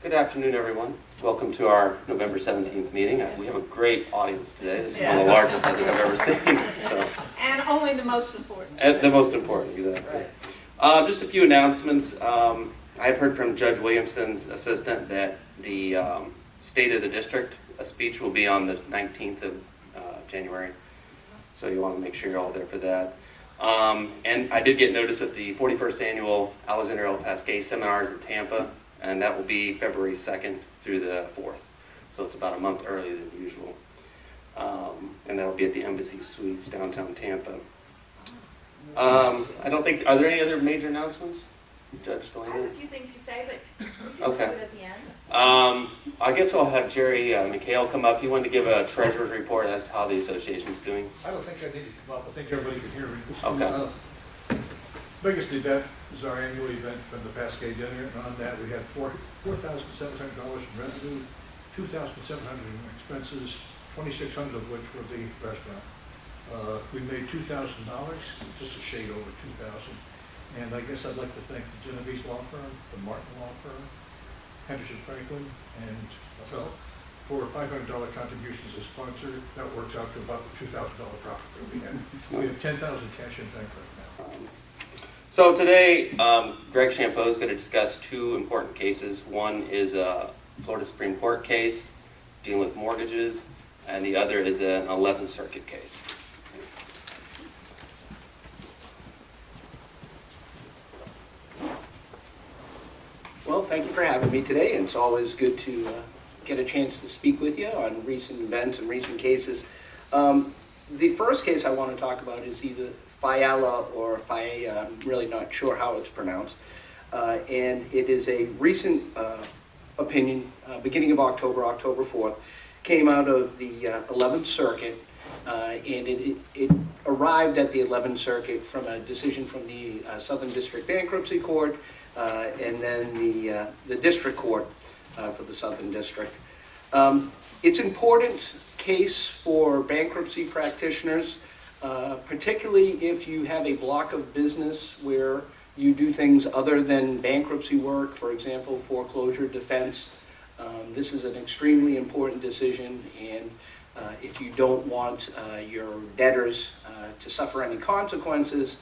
Good afternoon, everyone. Welcome to our November 17th meeting. We have a great audience today. This is one of the largest I think I've ever seen. So. And only the most important. And the most important, exactly. Right. Just a few announcements. I've heard from Judge Williamson's assistant that the State of the District speech will be on the 19th of January. So you want to make sure you're all there for that. And I did get notice of the 41st Annual Alexander L. Pasquet Seminars in Tampa, and that will be February 2nd through the 4th. So it's about a month earlier than usual. And that will be at the Embassy Suites, downtown Tampa. I don't think, are there any other major announcements? Judge I have a few things to say, but we can Okay. do it at the end. I guess I'll have Jerry McHale come up. He wanted to give a treasurer's report as to how the association's doing. I don't think I need to come up. I think everybody can hear me. Okay. Biggest event is our annual event from the Pasquet Dinner, and on that we had $4,700 in revenue, $2,700 in expenses, $2,600 of which were the restaurant. We made $2,000, just a shade over $2,000. And I guess I'd like to thank the Genovese Law Firm, the Martin Law Firm, Henderson Franklin, and myself for $500 contributions as sponsor. That works out to about the $2,000 profit that we had. We have $10,000 cash in bank right now. So today, Greg Champeau is going to discuss two important cases. One is a Florida Supreme Court case dealing with mortgages, and the other is an 11th Circuit case. Well, thank you for having me today. It's always good to get a chance to speak with you on recent events and recent cases. The first case I want to talk about is either Fiala or Fiala, I'm really not sure how it's pronounced. And it is a recent opinion, beginning of October, October 4th, came out of the 11th Circuit, and it arrived at the 11th Circuit from a decision from the Southern District Bankruptcy Court, and then the District Court for the Southern District. It's an important case for bankruptcy practitioners, particularly if you have a block of business where you do things other than bankruptcy work, for example, foreclosure defense. This is an extremely important decision, and if you don't want your debtors to suffer any consequences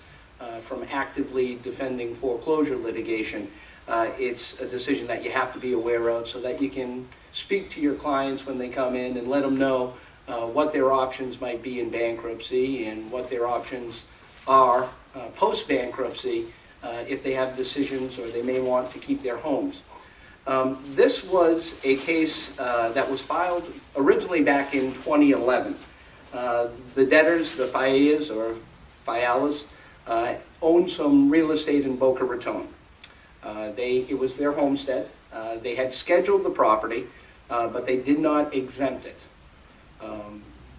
from actively defending foreclosure litigation, it's a decision that you have to be aware of so that you can speak to your clients when they come in and let them know what their options might be in bankruptcy and what their options are post-bankruptcy if they have decisions or they may want to keep their homes. This was a case that was filed originally back in 2011. The debtors, the Fialas or Fialas, owned some real estate in Boca Raton. It was their homestead. They had scheduled the property, but they did not exempt it.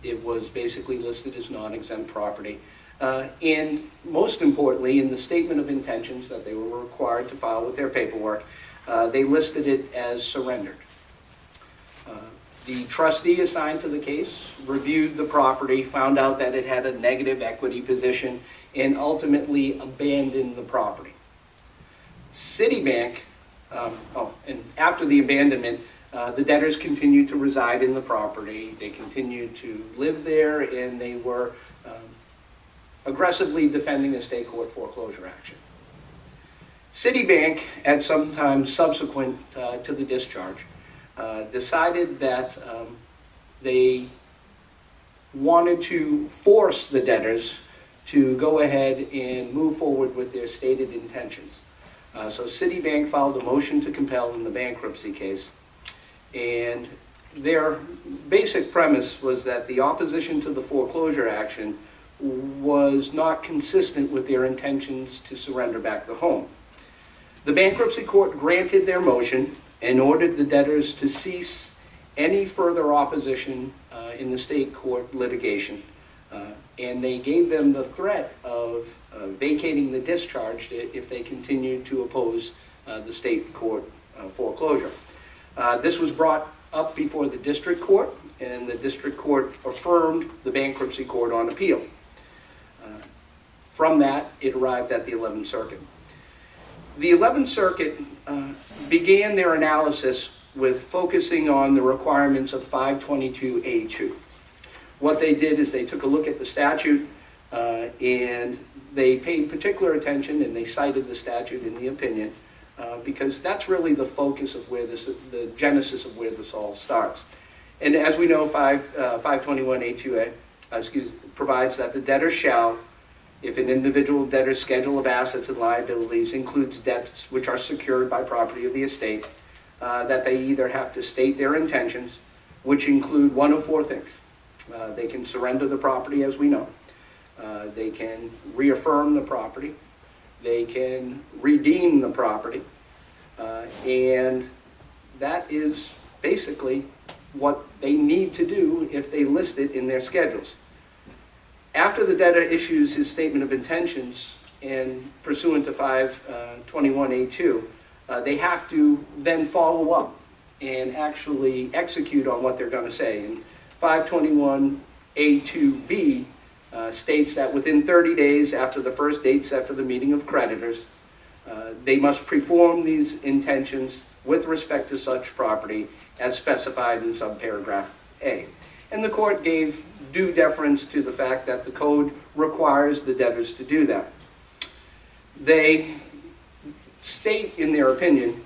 It was basically listed as non-exempt property. And most importantly, in the statement of intentions that they were required to file with their paperwork, they listed it as surrendered. The trustee assigned to the case reviewed the property, found out that it had a negative equity position, and ultimately abandoned the property. Citibank, and after the abandonment, the debtors continued to reside in the property. They continued to live there, and they were aggressively defending a state court foreclosure action. Citibank, at some time subsequent to the discharge, decided that they wanted to force the debtors to go ahead and move forward with their stated intentions. So Citibank filed a motion to compel in the bankruptcy case, and their basic premise was that the opposition to the foreclosure action was not consistent with their intentions to surrender back the home. The bankruptcy court granted their motion and ordered the debtors to cease any further opposition in the state court litigation. And they gave them the threat of vacating the discharge if they continued to oppose the state court foreclosure. This was brought up before the district court, and the district court affirmed the bankruptcy court on appeal. From that, it arrived at the 11th Circuit. The 11th Circuit began their analysis with focusing on the requirements of 522A2. What they did is they took a look at the statute and they paid particular attention, and they cited the statute in the opinion because that's really the focus of where the genesis of where this all starts. And as we know, 521A2A provides that the debtor shall, if an individual debtor's schedule of assets and liabilities includes debts which are secured by property of the estate, that they either have to state their intentions, which include one of four things. They can surrender the property, as we know. They can reaffirm the property. They can redeem the property. And that is basically what they need to do if they list it in their schedules. After the debtor issues his statement of intentions and pursuant to 521A2, they have to then follow up and actually execute on what they're going to say. And 521A2B states that within 30 days after the first date set for the meeting of creditors, they must perform these intentions with respect to such property as specified in subparagraph A. And the court gave due deference to the fact that the code requires the debtors to do that. They state in their opinion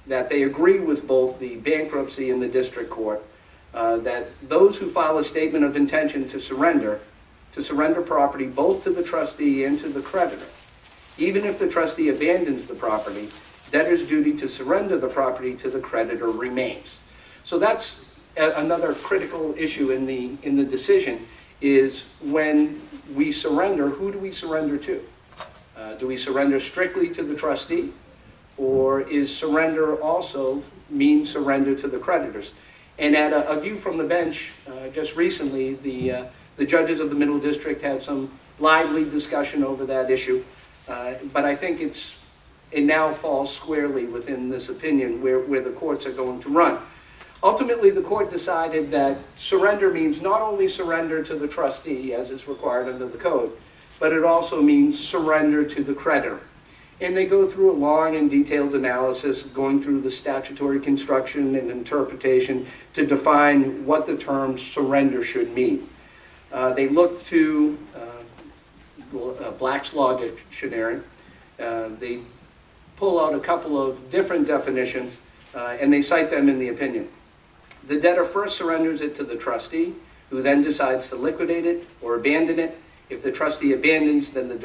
that they agree with both the bankruptcy and the district court that those who file a statement of intention to surrender property both to the trustee and to the creditor, even if the trustee abandons the property, debtor's duty to surrender the property to the creditor remains. So that's another critical issue in the decision, is when we surrender, who do we surrender to? Do we surrender strictly to the trustee, or is surrender also mean surrender to the creditors? And at a view from the bench, just recently, the judges of the Middle District had some lively discussion over that issue, but I think it now falls squarely within this opinion where the courts are going to run. Ultimately, the court decided that surrender means not only surrender to the trustee, as is required under the code, but it also means surrender to the creditor. And they go through a long and detailed analysis, going through the statutory construction and interpretation to define what the term surrender should mean. They look to Black's Law Dictionary. They pull out a couple of different definitions, and they cite them in the opinion. The debtor first surrenders it to the trustee, who then decides to liquidate it or abandon it. If the trustee abandons, then the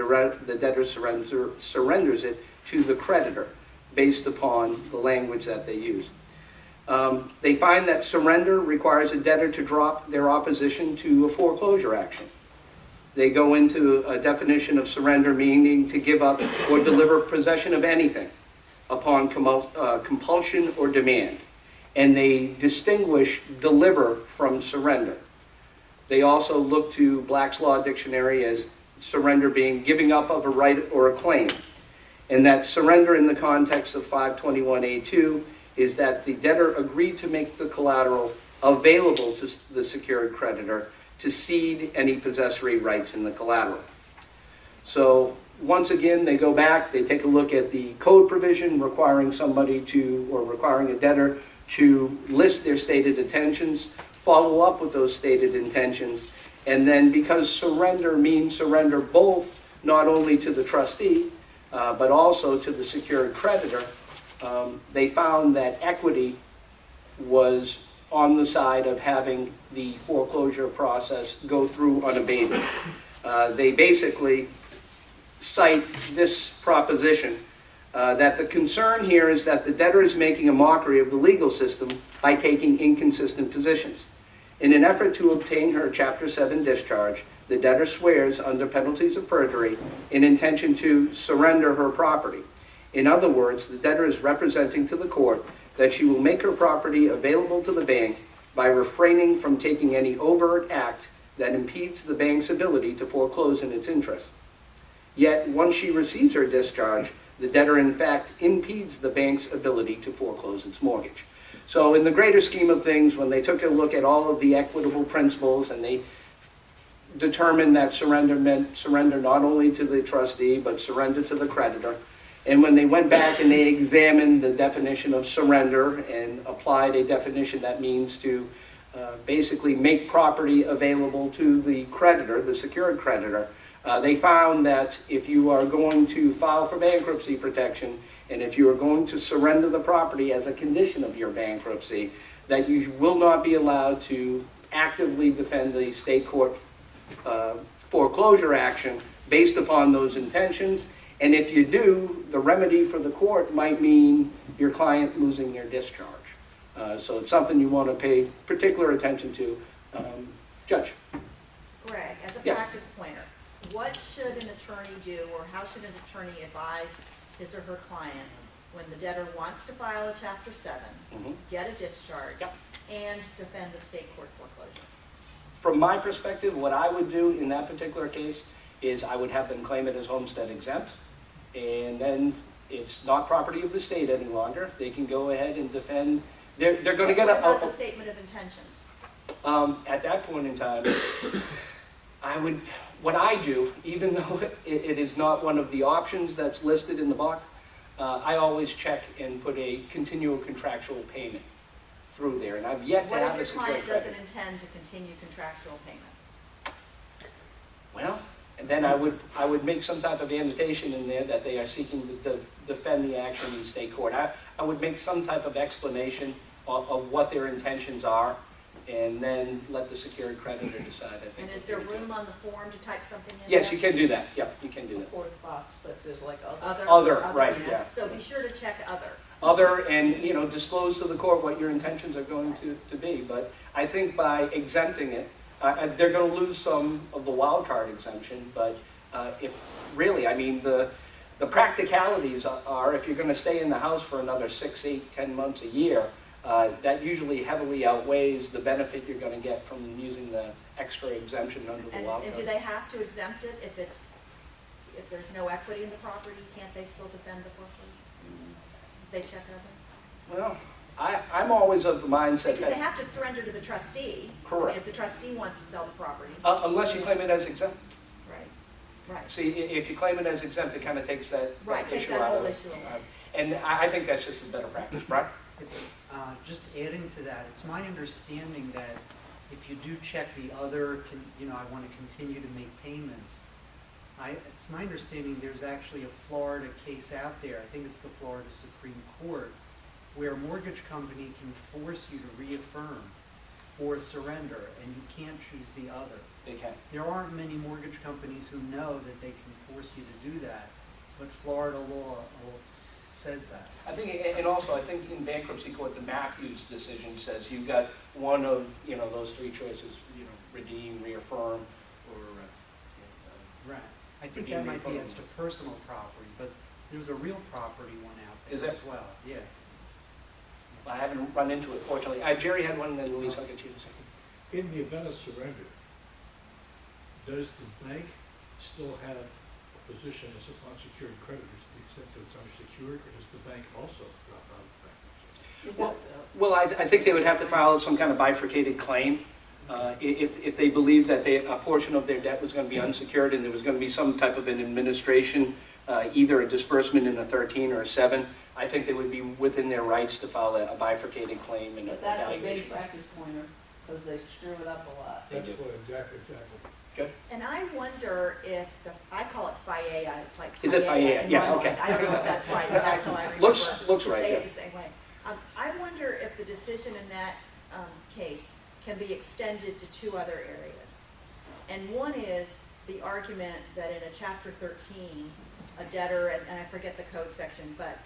debtor surrenders it to the creditor based upon the language that they use. They find that surrender requires a debtor to drop their opposition to a foreclosure action. They go into a definition of surrender, meaning to give up or deliver possession of anything upon compulsion or demand. And they distinguish deliver from surrender. They also look to Black's Law Dictionary as surrender being giving up of a right or a claim. And that surrender in the context of 521A2 is that the debtor agreed to make the collateral available to the secured creditor to cede any possessory rights in the collateral. So once again, they go back, they take a look at the code provision requiring requiring a debtor to list their stated intentions, follow up with those stated intentions, and then because surrender means surrender both not only to the trustee, but also to the secured creditor, they found that equity was on the side of having the foreclosure process go through unabated. They basically cite this proposition that the concern here is that the debtor is making a mockery of the legal system by taking inconsistent positions. In an effort to obtain her Chapter 7 discharge, the debtor swears under penalties of perjury in intention to surrender her property. In other words, the debtor is representing to the court that she will make her property available to the bank by refraining from taking any overt act that impedes the bank's ability to foreclose in its interest. Yet, once she receives her discharge, the debtor in fact impedes the bank's ability to foreclose its mortgage. So in the greater scheme of things, when they took a look at all of the equitable principles and they determined that surrender meant surrender not only to the trustee, but surrender to the creditor, And when they went back and they examined the definition of surrender and applied a definition that means to basically make property available to the creditor, the secured creditor, they found that if you are going to file for bankruptcy protection and if you are going to surrender the property as a condition of your bankruptcy, that you will not be allowed to actively defend the state court foreclosure action based upon those intentions. And if you do, the remedy for the court might mean your client losing their discharge. So it's something you want to pay particular attention to. Judge? Greg, as a Yes. practice planner, what should an attorney do, or how should an attorney advise his or her client when the debtor wants to file a Chapter 7, get a discharge, Yep. and defend the state court foreclosure? From my perspective, what I would do in that particular case is I would have them claim it as homestead exempt, and then it's not property of the state any longer. They can go ahead and defend. They're going to get What about a the statement of intentions? at that point in time, what I do, even though it is not one of the options that's listed in the box, I always check and put a continual contractual payment through there, and I've yet to What have a if your secured client credit. doesn't intend to continue contractual payments? Well, and then I would make some type of annotation in there that they are seeking to defend the action in state court. I would make some type of explanation of what their intentions are, and then let the secured creditor decide, I think. And is there room on the form to type something in? Yes, there? you can do that. Yeah, you can do A that. fourth box that says like Other, right, yeah. So be sure to check other. Other, and, disclose to the court what your intentions are going to be. But I think by exempting it, they're going to lose some of the wild card exemption, but if really, I mean, the practicalities are if you're going to stay in the house for another 6, 8, 10 months a year, that usually heavily outweighs the benefit you're going to get from using the extra exemption under the wild And card. do they have to exempt it if there's no equity in the property? Can't they still defend the foreclosure? They check other? Well, I'm always of the mindset They that have to surrender to the trustee. Correct. If the trustee wants to sell the property. unless you claim it as exempt. Right. See, if you claim it as exempt, it kind of takes that Right, take issue that out whole of it. issue away. And I think that's just a better practice, right? It's, just adding to that, it's my understanding that if you do check the other, I want to continue to make payments, it's my understanding there's actually a Florida case out there, I think it's the Florida Supreme Court, where a mortgage company can force you to reaffirm or surrender, and you can't choose the other. They can. There aren't many mortgage companies who know that they can force you to do that, but Florida law says that. I think, and also, I think in bankruptcy court, the Matthews decision says you've got one of, those three choices, redeem, reaffirm, or, Right. I think Redeem that might be refund. as to personal property, but there's a real property one out there Is there? as well, yeah. I haven't run into it, fortunately. Jerry had one, and then Louise, I'll get you in a second. In the event of surrender, does the bank still have a position as upon secured creditors to the extent that it's unsecured, or does the bank also drop out of bankruptcy? Well, I think they would have to file some kind of bifurcated claim. If they believed that a portion of their debt was going to be unsecured and there was going to be some type of an administration, either a disbursement in a 13 or a 7, I think they would be within their rights to file a bifurcated claim and a But that's a big valuation. practice pointer, because they screw it up a lot. That's what, exactly. And I wonder if I call it FIA, it's like. Is it FIA? in Yeah, my mind. okay. I don't know if that's right, but that's how I remember. Looks to right, say yeah. it the same way. I wonder if the decision in that case can be extended to two other areas. And one is the argument that in a Chapter 13, a debtor, and I forget the code section, but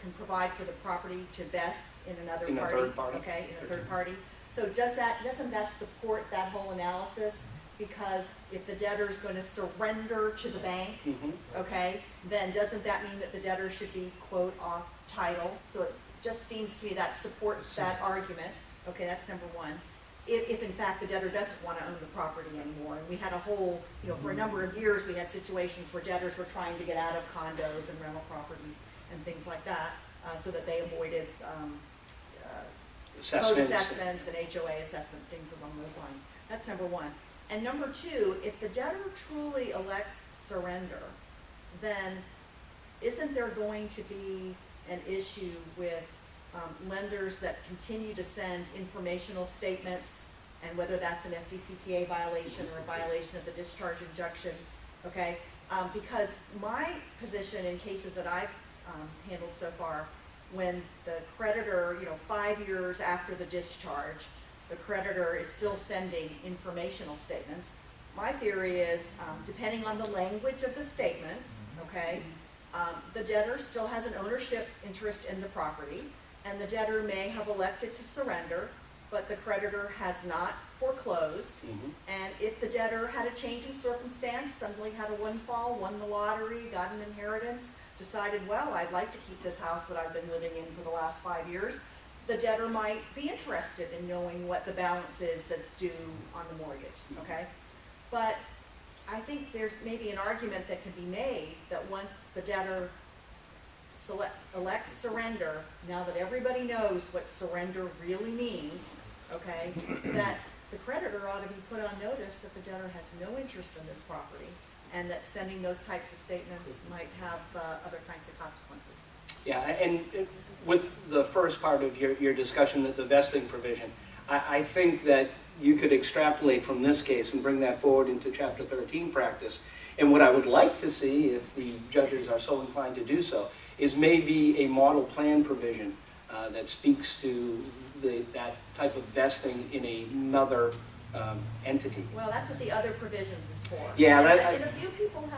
can provide for the property to vest in another In a party. third party. Okay, in a third party. So doesn't that support that whole analysis? Because if the debtor is going to surrender to the bank, Mhm. okay, then doesn't that mean that the debtor should be, quote, off title? So it just seems to me that supports that argument. Okay, that's number one. If in fact the debtor doesn't want to own the property anymore. And we had a whole, for a number of years, we had situations where debtors were trying to get out of condos and rental properties and things like that, so that they avoided code Assessments. assessments and HOA assessment, things along those lines. That's number one. And number two, if the debtor truly elects surrender, then isn't there going to be an issue with lenders that continue to send informational statements, and whether that's an FDCPA violation or a violation of the discharge injunction, okay? Because my position in cases that I've handled so far, when the creditor, 5 years after the discharge, the creditor is still sending informational statements, my theory is, depending on the language of the statement, okay, the debtor still has an ownership interest in the property, and the debtor may have elected to surrender, but the creditor has not foreclosed. And if the debtor had a change in circumstance, suddenly had a windfall, won the lottery, got an inheritance, decided, well, I'd like to keep this house that I've been living in for the last 5 years, the debtor might be interested in knowing what the balance is that's due on the mortgage, okay? But I think there may be an argument that can be made that once the debtor elects surrender, now that everybody knows what surrender really means, okay, that the creditor ought to be put on notice that the debtor has no interest in this property, and that sending those types of statements might have other kinds of consequences. Yeah, and with the first part of your discussion, the vesting provision, I think that you could extrapolate from this case and bring that forward into Chapter 13 practice. And what I would like to see, if the judges are so inclined to do so, is maybe a model plan provision that speaks to that type of vesting in another entity. Well, that's what the other provisions is for. Yeah, and a few people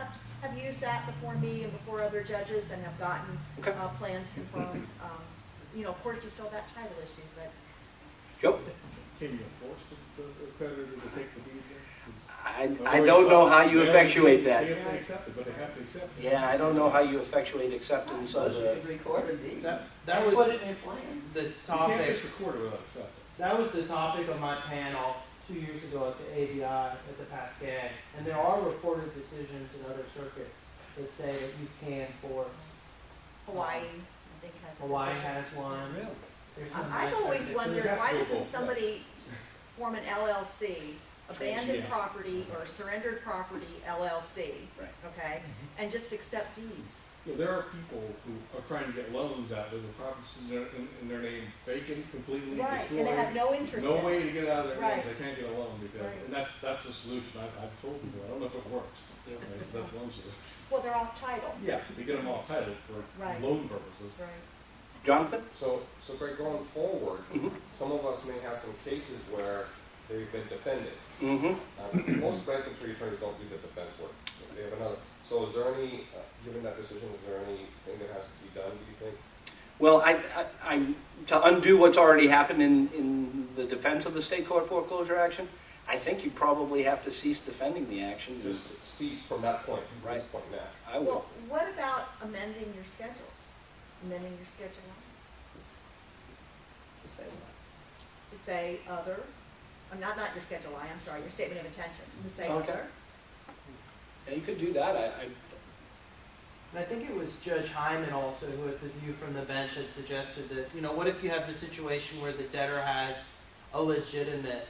have used that before me and before other judges and have gotten Okay. plans confirmed. Of course, you still have that title issue, but Joe? Can you force the creditor to take the deed then? I don't know how you effectuate that. They have to accept it, but they have to accept it. Yeah, I don't know how you effectuate acceptance of Suppose you the... could record a deed. That And was put it in your plan. the You can't topic. just record it without acceptance. That was the topic of my panel 2 years ago at the ABI at the Pascal. And there are reported decisions in other circuits that say that you can force. Hawaii, I think, has a Hawaii decision. has one. Really? There's some I've nice always circuits. wondered, You have to why go doesn't both somebody form an LLC, abandoned Yeah. property or surrendered property LLC, Right. okay, and just accept deeds? There are people who are trying to get loans out there, the property's in their name vacant, completely Right, destroyed. and they have no interest in No it. way to get out of their names, Right. they can't get a loan because, Right. and that's the solution I've told people, I don't know if it works. Yeah. That's one solution. Well, they're off title. Yeah, to get them all titled for Right. loan purposes. Right. Jonathan? So Greg, going forward, Mhm. some of us may have some cases where they've been defended. Mm-hmm. Most bankruptcy attorneys don't do the defense work. They have another. So is there any, given that decision, is there anything that has to be done, do you think? Well, to undo what's already happened in the defense of the state court foreclosure action, I think you probably have to cease defending the action. Just cease from that point, Right. this point now. I would. Well, what about amending your schedules? Amending your schedule To say what? to say other, not your schedule I, I'm sorry, your statement of intentions, to say Okay. other. Yeah, you could do that. And I think it was Judge Hyman also who at the view from the bench had suggested that, what if you have the situation where the debtor has a legitimate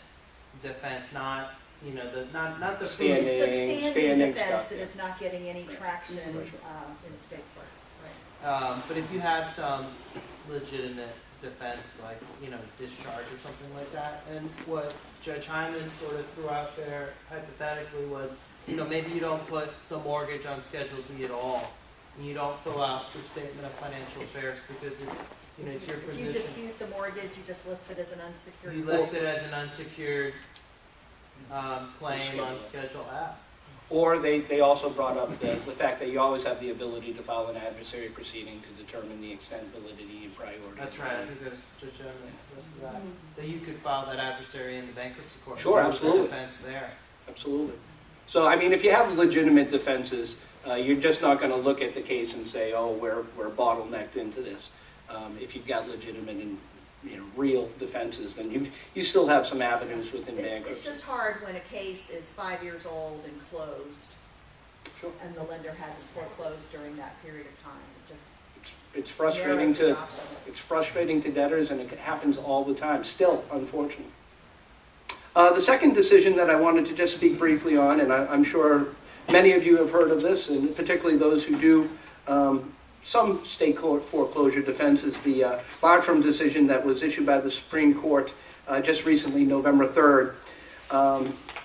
defense, not the Standing. It's the standing standing defense stuff, that yeah. is not getting any traction Right. in state court, right? But if you have some legitimate defense, like, discharge or something like that, and what Judge Hyman sort of threw out there hypothetically was, maybe you don't put the mortgage on Schedule D at all, and you don't fill out the statement of financial affairs because it's your If you position. dispute the mortgage, you just list it as an unsecured. You list it as an unsecured claim Schedule on F. Schedule F. Or they also brought up the fact that you always have the ability to file an adversary proceeding to determine the extent, validity, and priority. That's right, I think there's Judge Hyman suggested that, that you could file that adversary in the bankruptcy court. Sure, There's no absolutely. defense there. Absolutely. So, I mean, if you have legitimate defenses, you're just not going to look at the case and say, oh, we're bottlenecked into this. If you've got legitimate and real defenses, then you still have some avenues within It's bankruptcy. just hard when a case is 5 years old and closed, Sure. and the lender has it foreclosed during that period of time. It just It's frustrating narrows the to options. it's frustrating to debtors, and it happens all the time. Still, unfortunately. The second decision that I wanted to just speak briefly on, and I'm sure many of you have heard of this, and particularly those who do some state court foreclosure defenses. The Bartram decision that was issued by the Supreme Court just recently, November 3rd.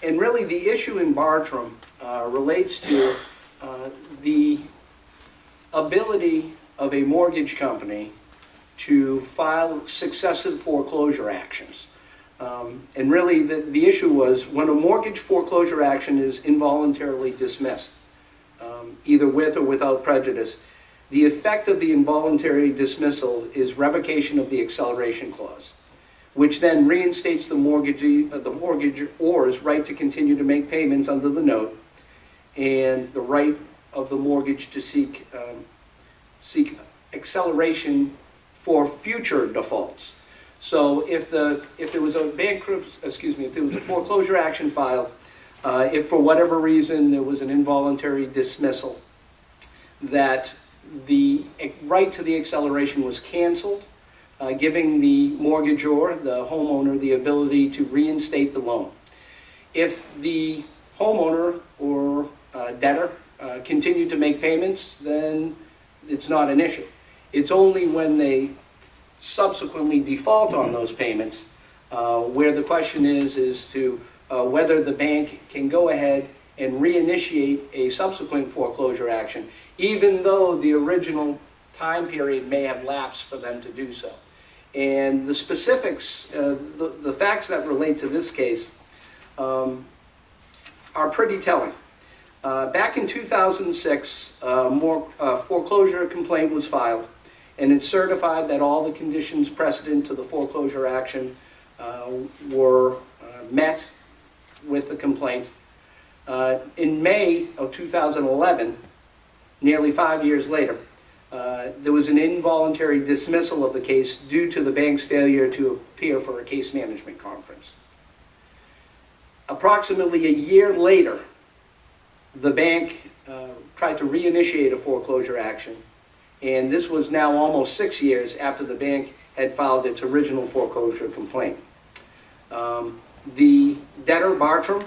And really the issue in Bartram relates to the ability of a mortgage company to file successive foreclosure actions. And really the issue was when a mortgage foreclosure action is involuntarily dismissed, either with or without prejudice, the effect of the involuntary dismissal is revocation of the acceleration clause, which then reinstates the mortgagor's right to continue to make payments under the note and the right of the mortgage to seek acceleration for future defaults. So if there was a foreclosure action filed, if for whatever reason there was an involuntary dismissal, that the right to the acceleration was canceled, giving the mortgagor, the homeowner, the ability to reinstate the loan. If the homeowner or debtor continued to make payments, then it's not an issue. It's only when they subsequently default on those payments where the question is to whether the bank can go ahead and reinitiate a subsequent foreclosure action, even though the original time period may have lapsed for them to do so. And the specifics, the facts that relate to this case are pretty telling. Back in 2006, a foreclosure complaint was filed, and it certified that all the conditions precedent to the foreclosure action were met with the complaint. In May of 2011, nearly 5 years later, there was an involuntary dismissal of the case due to the bank's failure to appear for a case management conference. Approximately a year later, the bank tried to reinitiate a foreclosure action, and this was now almost 6 years after the bank had filed its original foreclosure complaint. The debtor, Bartram,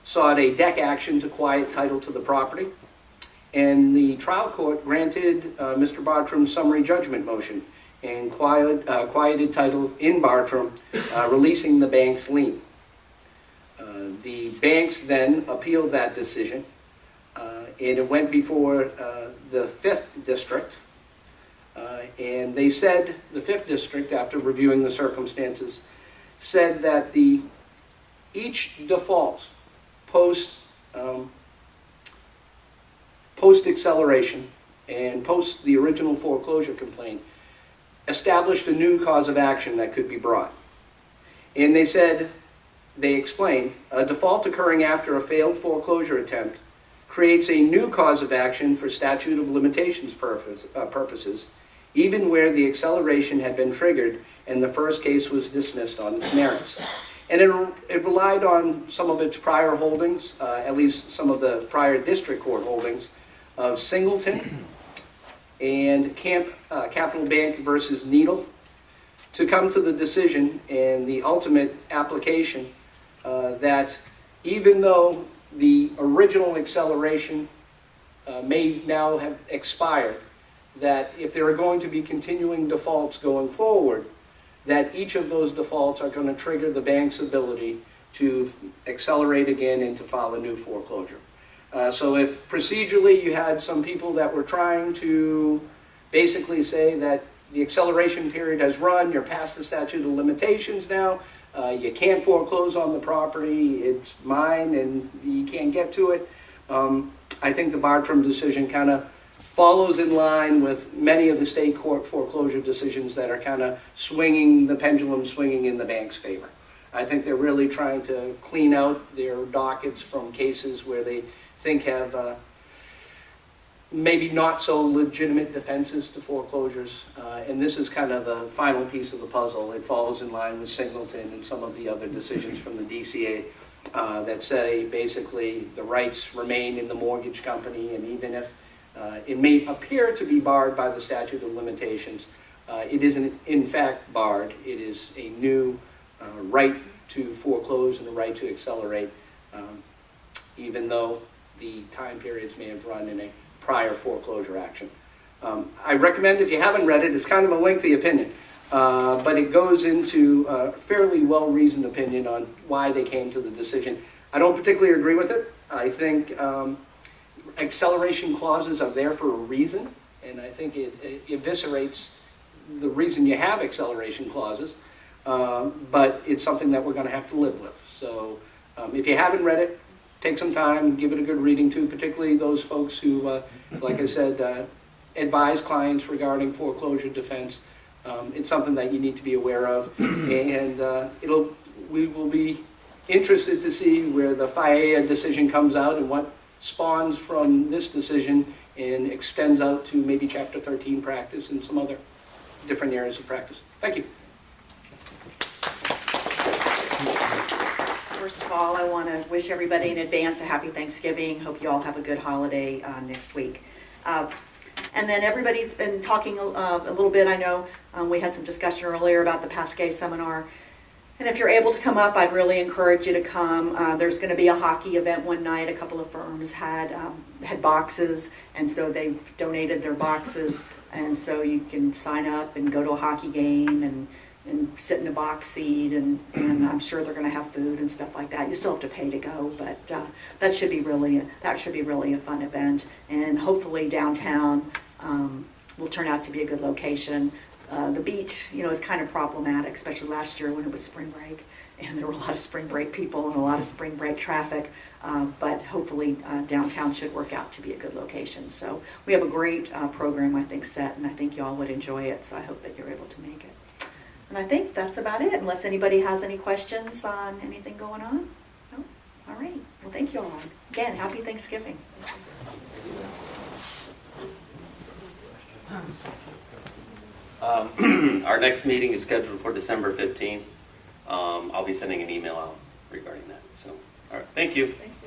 sought a DEC action to quiet title to the property, and the trial court granted Mr. Bartram's summary judgment motion and quieted title in Bartram, releasing the bank's lien. The banks then appealed that decision, and it went before the 5th District, and they said, the 5th District, after reviewing the circumstances, said that each default post-acceleration and post the original foreclosure complaint established a new cause of action that could be brought. And they explained, a default occurring after a failed foreclosure attempt creates a new cause of action for statute of limitations purposes, even where the acceleration had been triggered and the first case was dismissed on its merits. And it relied on some of its prior holdings, at least some of the prior district court holdings of Singleton and Capital Bank versus Needle to come to the decision and the ultimate application that even though the original acceleration may now have expired, that if there are going to be continuing defaults going forward, that each of those defaults are going to trigger the bank's ability to accelerate again and to file a new foreclosure. So if procedurally you had some people that were trying to basically say that the acceleration period has run, you're past the statute of limitations now, you can't foreclose on the property, it's mine and you can't get to it, I think the Bartram decision kind of follows in line with many of the state court foreclosure decisions that are kind of swinging, the pendulum swinging in the bank's favor. I think they're really trying to clean out their dockets from cases where they think have maybe not so legitimate defenses to foreclosures. And this is kind of the final piece of the puzzle. It follows in line with Singleton and some of the other decisions from the DCA that say basically the rights remain in the mortgage company, and even if it may appear to be barred by the statute of limitations, it isn't in fact barred. It is a new right to foreclose and a right to accelerate, even though the time periods may have run in a prior foreclosure action. I recommend, if you haven't read it, it's kind of a lengthy opinion, but it goes into a fairly well-reasoned opinion on why they came to the decision. I don't particularly agree with it. I think acceleration clauses are there for a reason, and I think it eviscerates the reason you have acceleration clauses, but it's something that we're going to have to live with. So if you haven't read it, take some time, give it a good reading to, particularly those folks who, like I said, advise clients regarding foreclosure defense. It's something that you need to be aware of, and we will be interested to see where the FIA decision comes out and what spawns from this decision and extends out to maybe Chapter 13 practice and some other different areas of practice. Thank you. First of all, I want to wish everybody in advance a happy Thanksgiving. Hope you all have a good holiday next week. And then everybody's been talking a little bit. I know we had some discussion earlier about the Pasquet seminar. And if you're able to come up, I'd really encourage you to come. There's going to be a hockey event one night. A couple of firms had boxes, and so they donated their boxes. And so you can sign up and go to a hockey game and sit in a box seat, and I'm sure they're going to have food and stuff like that. You still have to pay to go, but that should be really a fun event. And hopefully downtown will turn out to be a good location. The beach, is kind of problematic, especially last year when it was spring break, and there were a lot of spring break people and a lot of spring break traffic. But hopefully downtown should work out to be a good location. So we have a great program, I think, set, and I think y'all would enjoy it. So I hope that you're able to make it. And I think that's about it, unless anybody has any questions on anything going on. No? All right. Well, thank you all. Again, happy Thanksgiving. Our next meeting is scheduled for December 15th. I'll be sending an email out regarding that. So, all right, thank you. Thank you.